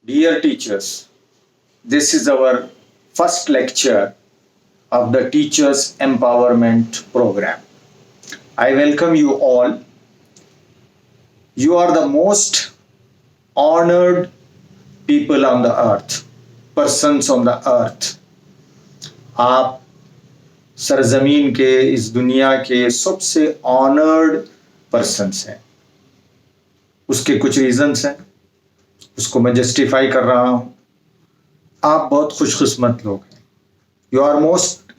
Dear teachers, this is our first lecture of the Teachers Empowerment Program. I welcome you all. You are the most honored people on the earth, persons on the earth. आप सरजमीन के इस दुनिया के सबसे honoured persons हैं. उसके कुछ reasons हैं, उसको मैं जस्टिफाई कर रहा हूं. आप बहुत खुशकिस्मत लोग हैं. You are most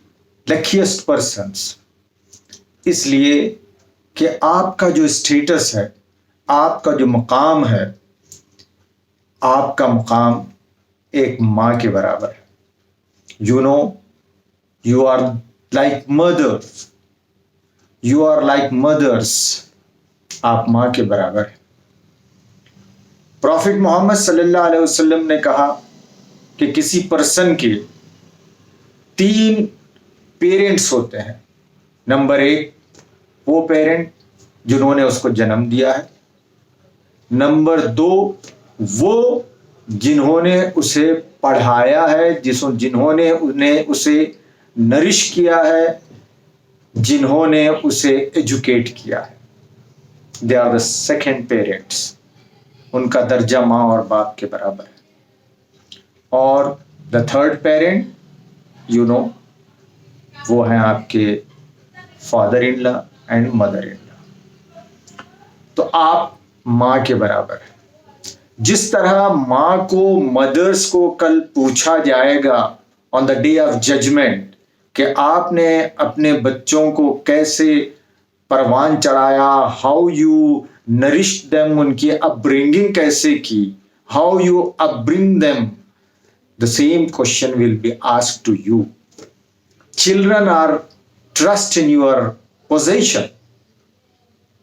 luckiest persons, इसलिए कि आपका जो स्टेटस है, आपका जो मकाम है, आपका मकाम एक माँ के बराबर है. You know, you are like mothers. You are like mothers. आप माँ के बराबर हैं. प्रॉफिट मोहम्मद सल्लल्लाहु अलैहि वसल्लम ने कहा कि किसी पर्सन के 3 पेरेंट्स होते हैं. नंबर 1, वो पेरेंट जिन्होंने उसको जन्म दिया है. नंबर 2, वो जिन्होंने उसे पढ़ाया है, जिन्होंने उसे नरिश किया है, जिन्होंने उसे एजुकेट किया है. They are the second parents. उनका दर्जा माँ और बाप के बराबर है. और the third parent, you know, वो हैं आपके father in law and mother in law. तो आप माँ के बराबर हैं. जिस तरह माँ को, मदर्स को कल पूछा जाएगा on the day of judgment कि आपने अपने बच्चों को कैसे परवान चढ़ाया, हाउ यू नरिश देम, उनकी अपब्रिंगिंग कैसे की, how you upbring them, the same question will be asked to you. Children are trust in your possession.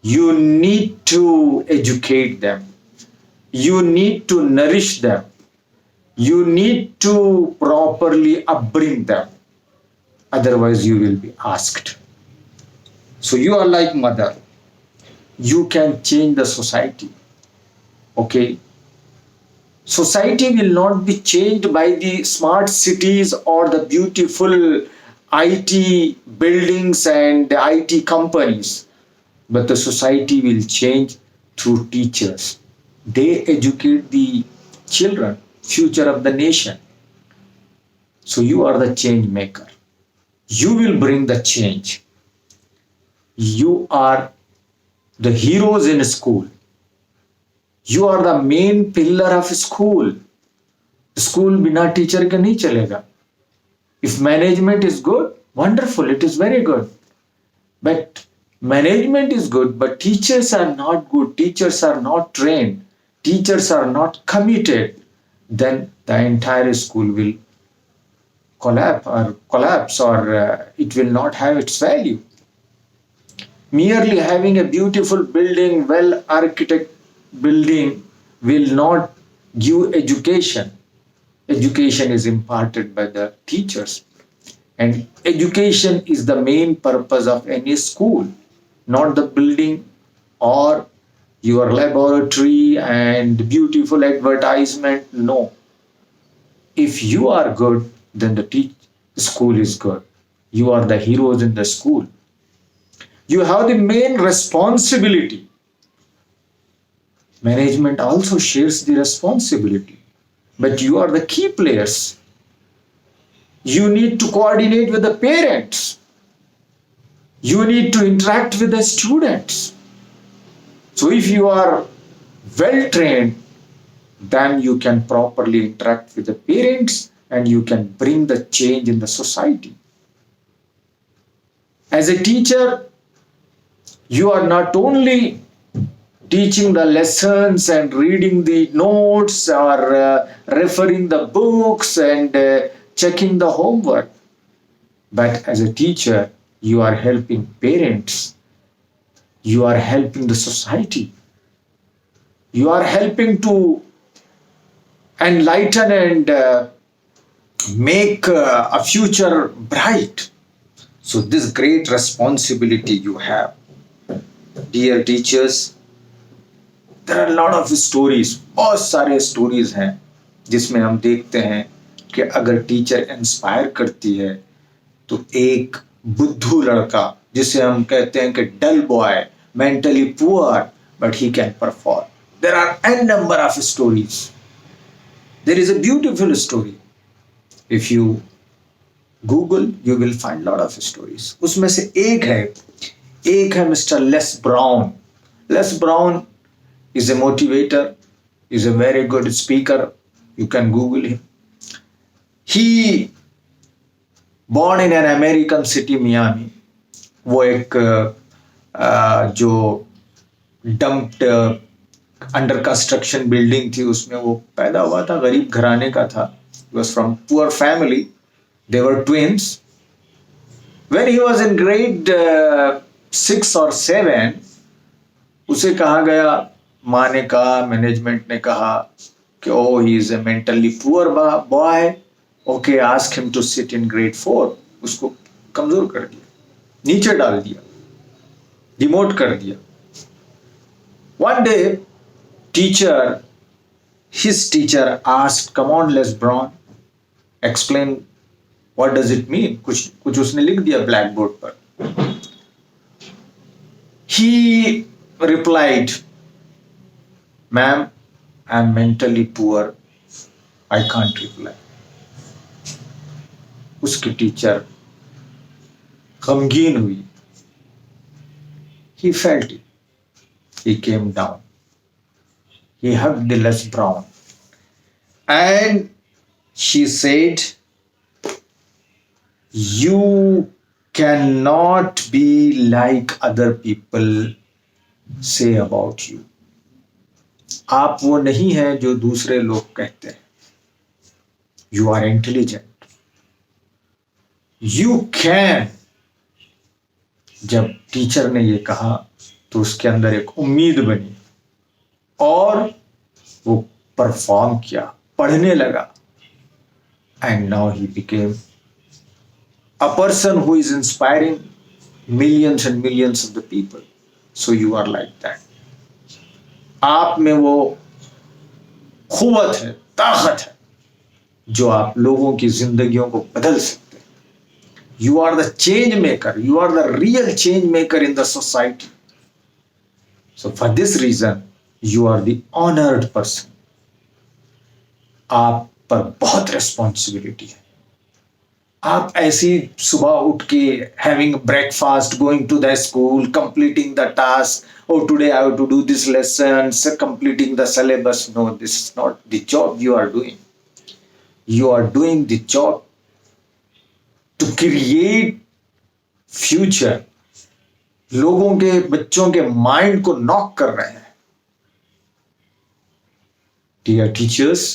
You need to educate them. You need to nourish them. You need to properly upbring them. Otherwise, you will be asked. So you are like mother. You can change the society. Okay? Society will not be changed by the smart cities or the beautiful IT buildings and the IT companies, but the society will change through teachers. They educate the children, future of the nation. So you are the change maker. You will bring the change. You are the heroes in school. You are the main pillar of school. School बिना teacher के नहीं चलेगा. If management is good, wonderful, it is very good. But management is good, but teachers are not good, teachers are not trained, teachers are not committed, then the entire school will collapse or it will not have its value. Merely having a beautiful building, well architected building will not give education. Education is imparted by the teachers, and education is the main purpose of any school, not the building or your laboratory and beautiful advertisement. No. If you are good, then the school is good. You are the heroes in the school. You have the main responsibility. Management also shares the responsibility. But you are the key players. You need to coordinate with the parents. You need to interact with the students. So if you are well trained, then you can properly interact with the parents and you can bring the change in the society. As a teacher, you are not only teaching the lessons and reading the notes or referring the books and checking the homework. But as a teacher, you are helping parents. You are helping the society. You are helping to enlighten and make a future bright. So this great responsibility you have. Dear teachers, there are a lot of stories. बहुत सारे stories हैं जिसमें हम देखते हैं कि अगर teacher inspire करती है तो एक बुद्धू लड़का, जिसे हम कहते हैं कि dull boy, mentally poor, but he can perform. There are an number of stories. There is a beautiful story. If you google you will find lot of stories. उसमें से एक है mister Les Brown. Les Brown is a motivator, is a very good speaker. You can Google him. He born in an American city, Miami. वो एक जो dumped under construction building थी उसमें वो पैदा हुआ था. गरीब घराने का था. He was from poor family. They were twins. When he was in grade 6 or 7, उसे कहा गया, माँ ने कहा, मैनेजमेंट ने कहा कि oh he is a mentally poor boy, okay ask him to sit in grade 4. उसको कमजोर कर दिया, नीचे डाल दिया, डिमोट कर दिया. One day teacher, his teacher asked, come on less brown, explain what does it mean. कुछ उसने लिख दिया ब्लैक बोर्ड पर. ही replied, ma'am, I'm mentally poor, I can't reply. उसकी टीचर गमगीन हुई. He felt it. He came down. He hugged the Les Brown and she said, you cannot be like other people say about you. आप वो नहीं है जो दूसरे लोग कहते हैं. You are intelligent. You can. जब टीचर ने ये कहा तो उसके अंदर एक उम्मीद बनी और वो परफॉर्म किया, पढ़ने लगा. And now he became a person who is inspiring millions and millions of the people. So you are like that. आप में वो क़ुव्वत है, ताकत है जो आप लोगों की जिंदगियों को बदल सकते हैं. You are the change maker. You are the real change maker in the society. So for this reason, you are the honored person. आप पर बहुत रिस्पॉन्सिबिलिटी है. आप ऐसी सुबह उठ के having breakfast, going to the school, completing the task, oh today I have to do this lesson, completing the syllabus. No, this is not the job you are doing. You are doing the job to create future. लोगों के, बच्चों के mind को knock कर रहे हैं. Dear teachers,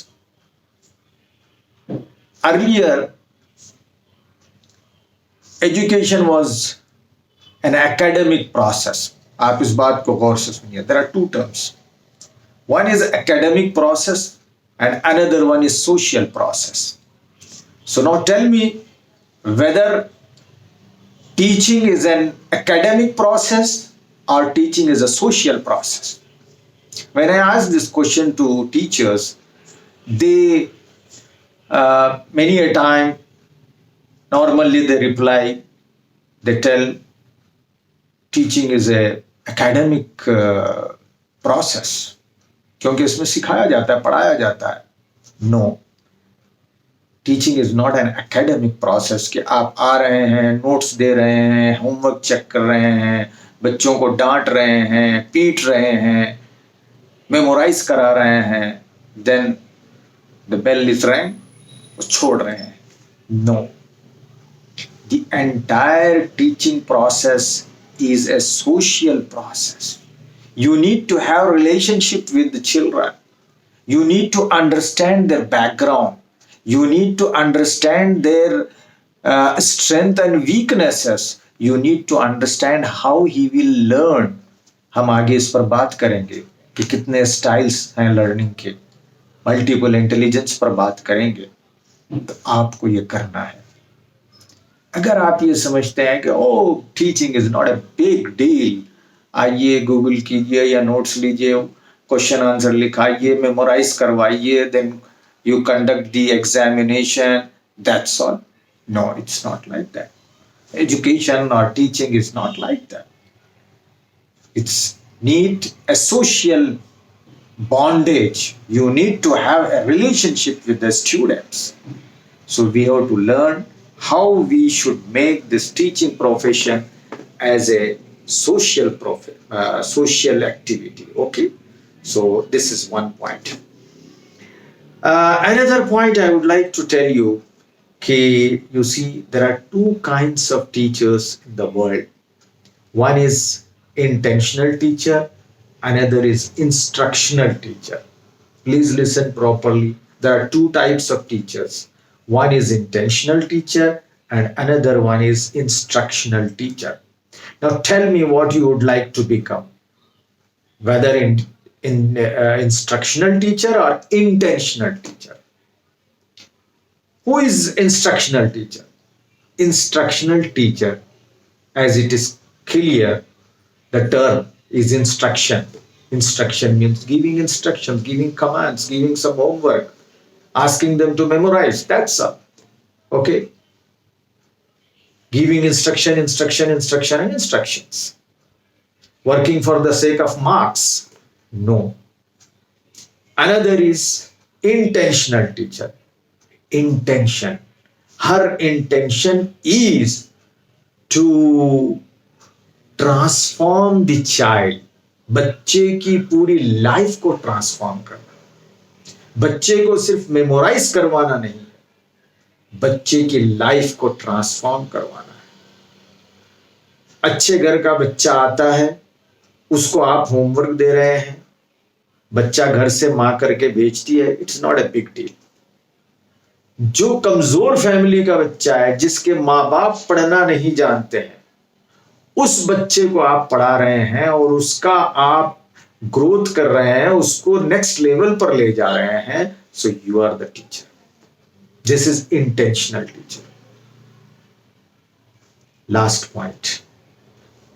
earlier education was an academic process. आप इस बात को गौर से सुनिए. There are two terms. One is academic process and another one is social process. So now tell me whether teaching is an academic process or teaching is a social process. When I ask this question to teachers, they many a time normally they reply, they tell teaching is a academic process, क्योंकि इसमें सिखाया जाता है, पढ़ाया जाता है. No, teaching is not an academic process कि आप आ रहे हैं, नोट्स दे रहे हैं, होमवर्क चेक कर रहे हैं, बच्चों को डांट रहे हैं, पीट रहे हैं, मेमोराइज करा रहे हैं, then the bell is rang, छोड़ रहे हैं. No, the entire teaching process is a social process. You need to have relationship with the children. You need to understand their background. You need to understand their strength and weaknesses. You need to understand how he will learn. हम आगे इस पर बात करेंगे कि कितने styles हैं learning के. मल्टीपल इंटेलिजेंस पर बात करेंगे. तो आपको ये करना है. अगर आप ये समझते हैं कि oh teaching is not a big deal, आइए गूगल कीजिए या नोट्स लीजिए, क्वेश्चन आंसर लिखाइए, मेमोराइज करवाइए, then you conduct the examination, that's all. No, it's not like that. Education or teaching is not like that. It's need a social bondage. You need to have a relationship with the students. So we have to learn how we should make this teaching profession as a social activity. Okay, so this is one point. Another point I would like to tell you, okay, you see, there are two kinds of teachers in the world. One is intentional teacher, another is instructional teacher. Please listen properly. There are two types of teachers. One is intentional teacher and another one is instructional teacher. Now tell me what you would like to become, whether in instructional teacher or intentional teacher. Who is instructional teacher? Instructional teacher, as it is clear, the term is instruction. Instruction means giving instructions, giving commands, giving some homework, asking them to memorize. That's all. Okay. Giving instruction, and instructions. Working for the sake of marks. No. Another is intentional teacher. Intention. Her intention is to transform the child, बच्चे की पूरी life को transform करना। बच्चे को सिर्फ memorise करवाना नहीं है, बच्चे की लाइफ को ट्रांसफॉर्म करवाना है। अच्छे घर का बच्चा आता है, उसको आप होमवर्क दे रहे हैं, बच्चा घर से मां करके भेजती है, it's not a big deal. जो कमजोर फैमिली का बच्चा है, जिसके मां बाप पढ़ना नहीं जानते हैं, उस बच्चे को आप पढ़ा रहे हैं और उसका आप ग्रोथ कर रहे हैं, उसको नेक्स्ट लेवल पर ले जा रहे हैं। So you are the teacher. This is intentional teacher. Last point,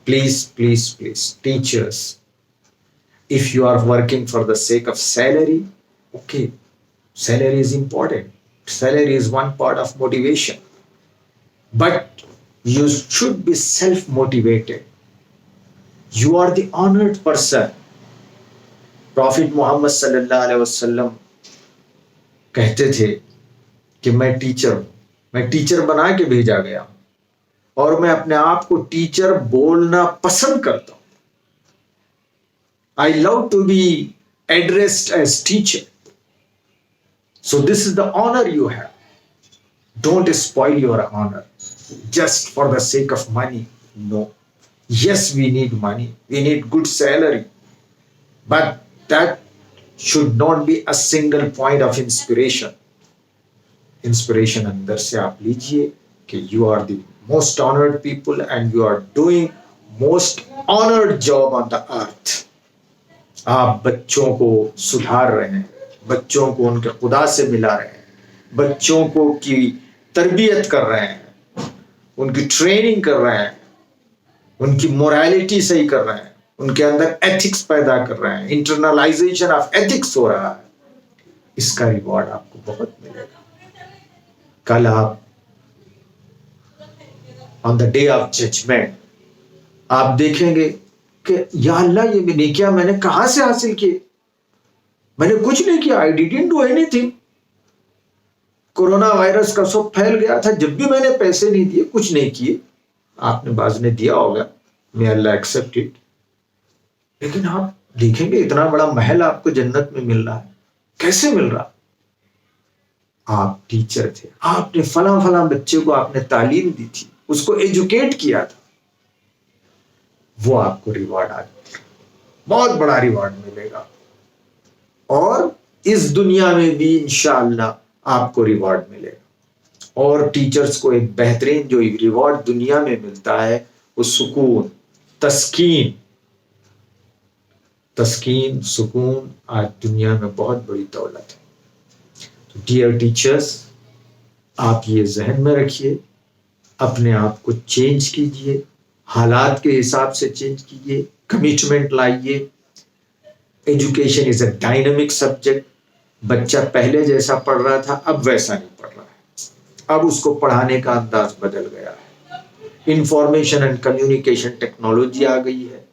please teachers, if you are working for the sake of salary, okay, salary is important. Salary is one part of motivation, but you should be self-motivated. You are the honored person. Prophet Muhammad sallallahu alaihi wasallam कहते थे कि मैं teacher बना के भेजा गया और मैं अपने आप को टीचर बोलना पसंद करता हूं। I love to be addressed as teacher. So this is the honor you have. Don't spoil your honor just for the sake of money. No. Yes, we need money. We need good salary. But that should not be a single point of inspiration. Inspiration अंदर से आप लीजिए कि you are the most honored people and you are doing most honored job on the earth. आप बच्चों को सुधार रहे हैं, बच्चों को उनके खुदा से मिला रहे हैं, बच्चों को की तरबियत कर रहे हैं, उनकी ट्रेनिंग कर रहे हैं, उनकी मोरालिटी सही कर रहे हैं, उनके अंदर एथिक्स पैदा कर रहे हैं, इंटरनलाइजेशन ऑफ एथिक्स हो रहा है। इसका रिवॉर्ड आपको बहुत मिलेगा। कल आप on the day of judgment आप देखेंगे कि या अल्लाह, ये मैंने किया, मैंने कहां से हासिल किए? मैंने कुछ नहीं किया। I didn't do anything. Corona virus का सब फैल गया था, जब भी मैंने पैसे नहीं दिए, कुछ नहीं किए। आपने बाज ने दिया होगा, मे अल्लाह एक्सेप्ट इट। लेकिन आप देखेंगे इतना बड़ा महल आपको जन्नत में मिल रहा है, कैसे मिल रहा? आप टीचर थे, आपने फला बच्चे को आपने तालीम दी थी, उसको एजुकेट किया था, वो आपको रिवॉर्ड आ जाएगा, बहुत बड़ा रिवॉर्ड मिलेगा। और इस दुनिया में भी इंशाअल्लाह आपको रिवॉर्ड मिलेगा। और टीचर्स को एक बेहतरीन जो रिवॉर्ड दुनिया में मिलता है वो सुकून, तस्कीन, सुकून आज दुनिया में बहुत बड़ी दौलत है। तो डियर टीचर्स, आप ये जहन में रखिए, अपने आप को चेंज कीजिए, हालात के हिसाब से चेंज कीजिए, कमिटमेंट लाइए। Education is a dynamic subject, बच्चा पहले जैसा पढ़ रहा था अब वैसा नहीं पढ़ रहा है, अब उसको पढ़ाने का अंदाज बदल गया है। इंफॉर्मेशन एंड कम्युनिकेशन टेक्नोलॉजी आ गई है,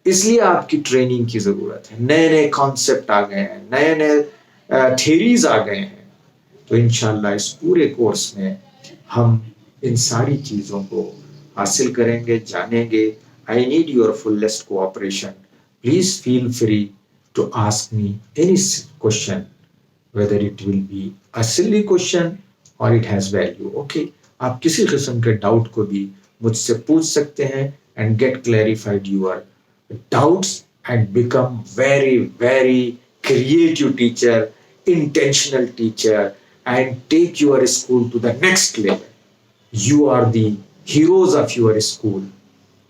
इसलिए आपकी ट्रेनिंग की जरूरत है। नए नए कॉन्सेप्ट आ गए हैं, नए नए थेरीज आ गए हैं। तो इंशाल्लाह इस पूरे कोर्स में हम इन सारी चीज़ों को हासिल करेंगे, जानेंगे। I need your fullest cooperation. Please feel free to ask me any question, whether it will be a silly question or it has value. Okay, आप किसी किस्म के डाउट को भी मुझसे पूछ सकते हैं and get clarified your doubts and become very very creative teacher, intentional teacher, and take your school to the next level. You are the heroes of your school.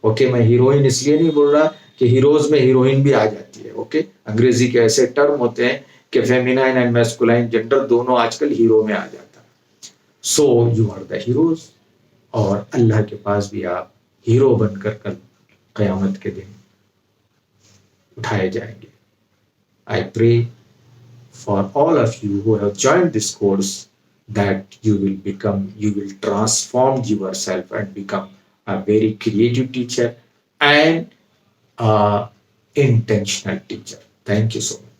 Okay, मैं हीरोइन इसलिए नहीं बोल रहा कि हीरोज में heroine भी आ जाती है। ओके, अंग्रेजी के ऐसे टर्म होते हैं कि फेमिनाइन एंड मैस्कुलाइन जेंडर दोनों आजकल हीरो में आ जाता है। So you are the heroes, और अल्लाह के पास भी आप हीरो बनकर कल कयामत के दिन उठाए जाएंगे। I pray for all of you who have joined this course that you will transform yourself and become a very creative teacher and a intentional teacher. Thank you so much.